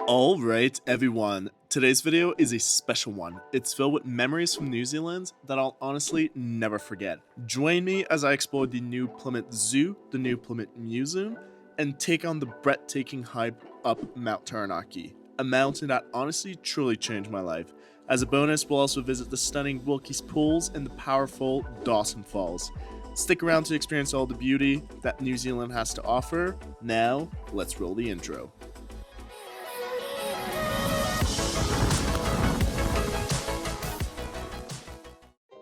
Alright everyone, today's video is a special one. It's filled with memories from New Zealand that I'll honestly never forget. Join me as I explore the new Plymouth Zoo, the new Plymouth Museum, and take on the breathtaking hike up Mount Taranaki, a mountain that honestly truly changed my life. As a bonus, we'll also visit the stunning Wilkies Pools and the powerful Dawson Falls. Stick around to experience all the beauty that New Zealand has to offer. Now, let's roll the intro.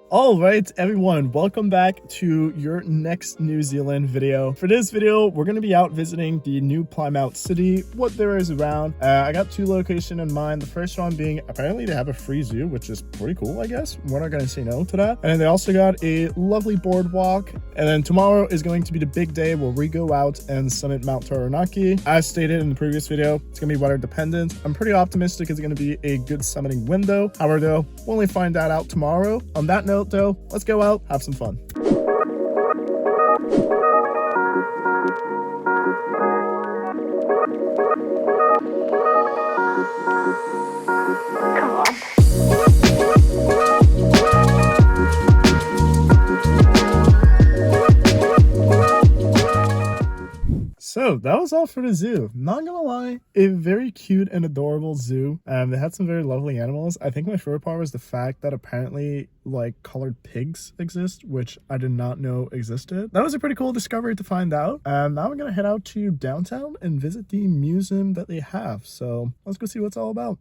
Alright everyone, welcome back to your next New Zealand video. For this video, we're going to be out visiting the new Plymouth City, what there is around. I got two locations in mind. The first one being, apparently they have a free zoo, which is pretty cool, I guess. We're not going to say no to that. And then they also got a lovely boardwalk. And then tomorrow is going to be the big day where we go out and summit Mount Taranaki. As stated in the previous video, it's going to be weather dependent. I'm pretty optimistic it's going to be a good summiting window. However though, we'll only find that out tomorrow. On that note though, let's go out, have some fun. Come on. So that was all for the zoo. Not gonna lie, a very cute and adorable zoo. They had some very lovely animals. I think my favorite part was the fact that apparently like colored pigs exist, which I did not know existed. That was a pretty cool discovery to find out. Now we're gonna head out to downtown and visit the museum that they have. So let's go see what it's all about.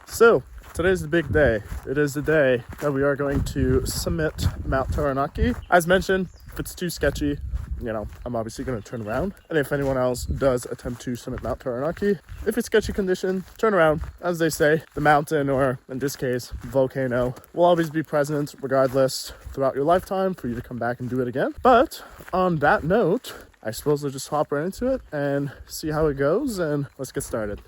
So, today's the big day. It is the day that we are going to summit Mount Taranaki. As mentioned, if it's too sketchy, I'm obviously going to turn around. And if anyone else does attempt to summit Mount Taranaki, if it's sketchy condition, turn around. As they say, the mountain, or in this case, volcano, will always be present regardless throughout your lifetime for you to come back and do it again. But on that note, I suppose we'll just hop right into it and see how it goes, and let's get started.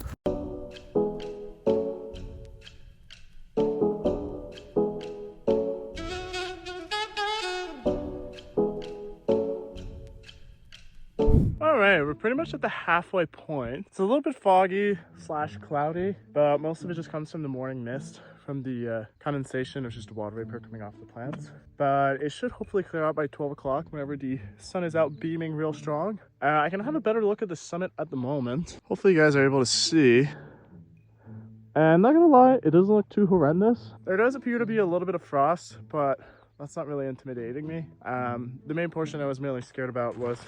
Alright, we're pretty much at the halfway point. It's a little bit foggy / cloudy, but most of it just comes from the morning mist from the condensation of just the water vapor coming off the plants. But it should hopefully clear out by 12 o'clock whenever the sun is out beaming real strong. I can have a better look at the summit at the moment. Hopefully you guys are able to see. And not gonna lie, it doesn't look too horrendous. There does appear to be a little bit of frost, but that's not really intimidating me. The main portion I was mainly scared about was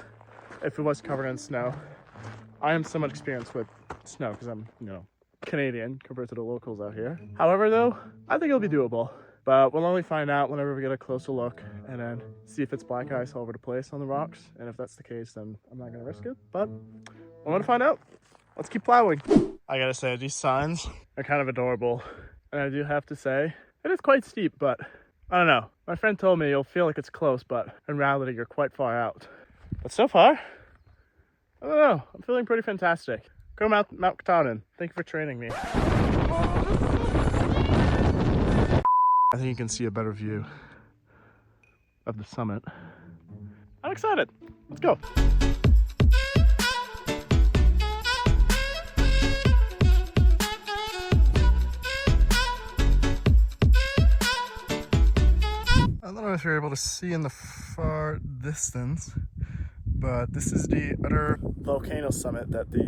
if it was covered in snow. I am somewhat experienced with snow because I'm, Canadian compared to the locals out here. However though, I think it'll be doable. But we'll only find out whenever we get a closer look and then see if it's black ice all over the place on the rocks. And if that's the case, then I'm not gonna risk it. But we're gonna find out. Let's keep plowing. I gotta say, these signs are kind of adorable. And I do have to say, it is quite steep, but I don't know. My friend told me you'll feel like it's close, but in reality, you're quite far out. But so far, I don't know, I'm feeling pretty fantastic. Go Mount Katahdin. Thank you for training me. I think you can see a better view of the summit. I'm excited. Let's go. I don't know if you're able to see in the far distance, but this is the other volcano summit that the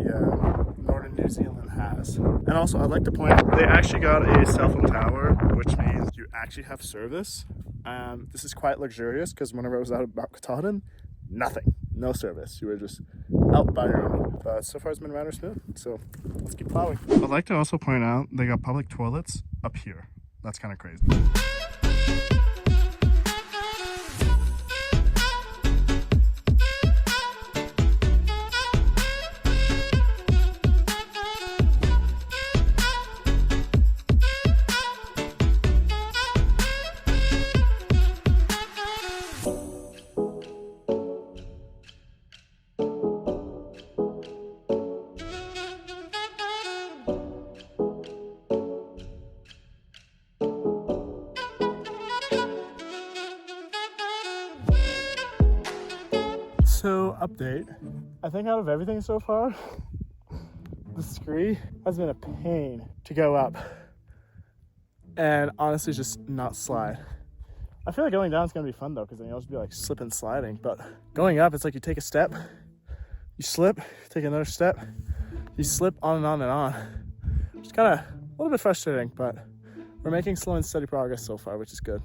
northern New Zealand has. And also, I'd like to point out, they actually got a cell phone tower, which means you actually have service. This is quite luxurious because whenever I was out at Mount Katahdin, nothing. no service. You were just out by your own. But so far it's been rather smooth, so let's keep plowing. I'd like to also point out they got public toilets up here. That's kind of crazy. So update, I think out of everything so far, the scree has been a pain to go up and honestly just not slide. I feel like going down is gonna be fun though, because then you'll just be like slipping sliding, but going up, it's like you take a step, you slip, take another step, you slip, on and on and on. It's kind of a little bit frustrating, but we're making slow and steady progress so far, which is good.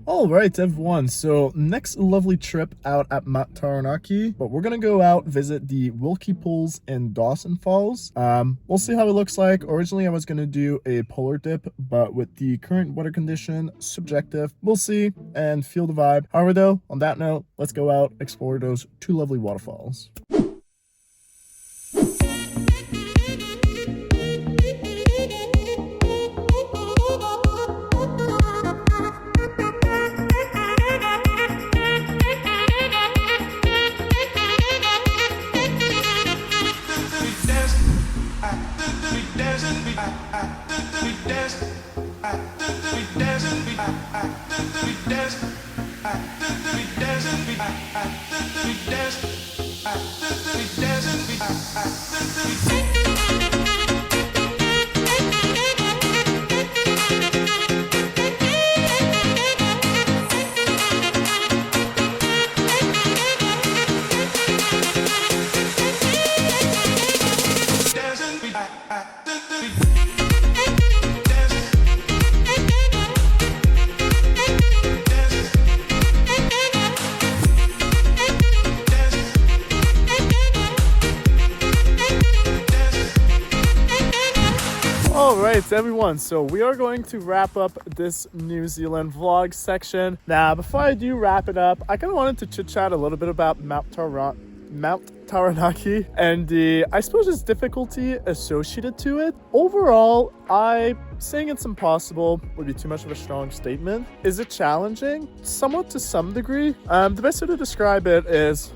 All right, everyone, so next lovely trip out at Mount Taranaki, but we're gonna go out visit the Wilkies Pools in Dawson Falls. We'll see how it looks like. Originally I was gonna do a polar dip, but with the current weather condition, subjective, we'll see and feel the vibe. However though, on that note, let's go out, explore those two lovely waterfalls. Alright everyone, so we are going to wrap up this New Zealand vlog section. Now before I do wrap it up, I kind of wanted to chit chat a little bit about Mount Taranaki and the, I suppose, its difficulty associated to it. Overall, saying it's impossible would be too much of a strong statement. Is it challenging? Somewhat to some degree. The best way to describe it is,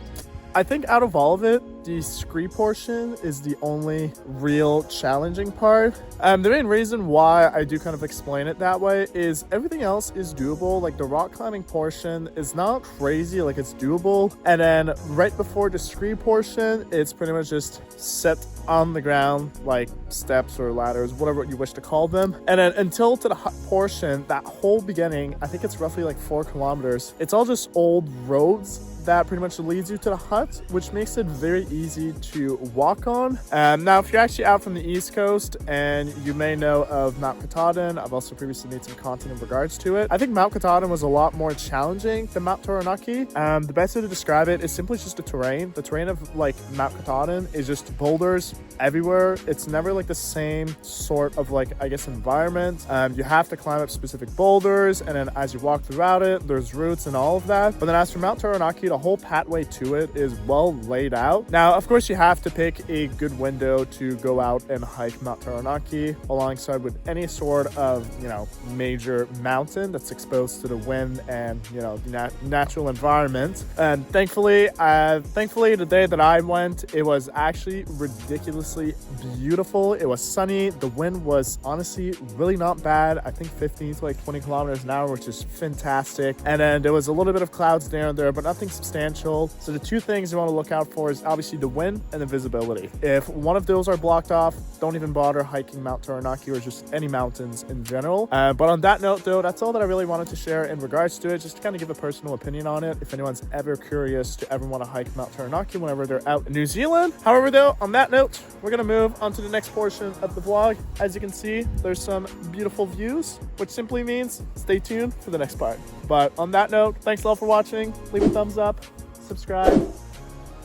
I think out of all of it, the scree portion is the only real challenging part. The main reason why I do kind of explain it that way is everything else is doable. Like the rock climbing portion is not crazy, like it's doable. And then right before the scree portion, it's pretty much just set on the ground, like steps or ladders, whatever you wish to call them. And then until to the hut portion, that whole beginning, I think it's roughly like 4 kilometers. It's all just old roads that pretty much leads you to the hut, which makes it very easy to walk on. Now, if you're actually out from the East Coast, and you may know of Mount Katahdin, I've also previously made some content in regards to it. I think Mount Katahdin was a lot more challenging than Mount Taranaki. The best way to describe it is simply just the terrain. The terrain of like Mount Katahdin is just boulders everywhere. It's never like the same sort of like, I guess, environment. You have to climb up specific boulders, and then as you walk throughout it, there's routes and all of that. But then as for Mount Taranaki, the whole pathway to it is well laid out. Now, of course, you have to pick a good window to go out and hike Mount Taranaki alongside with any sort of, you know, major mountain that's exposed to the wind and, you know, natural environment. And thankfully the day that I went, it was actually ridiculously beautiful. It was sunny. The wind was honestly really not bad. I think 15 to like 20 kilometers an hour, which is fantastic. And then there was a little bit of clouds there and there, but nothing substantial. So the two things you want to look out for is obviously the wind and the visibility. If one of those are blocked off, don't even bother hiking Mount Taranaki or just any mountains in general. But on that note though, that's all that I really wanted to share in regards to it, just to kind of give a personal opinion on it, if anyone's ever curious to ever want to hike Mount Taranaki whenever they're out in New Zealand. However though, on that note, we're going to move on to the next portion of the vlog. As you can see, there's some beautiful views, which simply means stay tuned for the next part. But on that note, thanks a lot for watching. Leave a thumbs up, subscribe,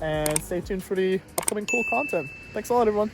and stay tuned for the upcoming cool content. Thanks a lot, everyone.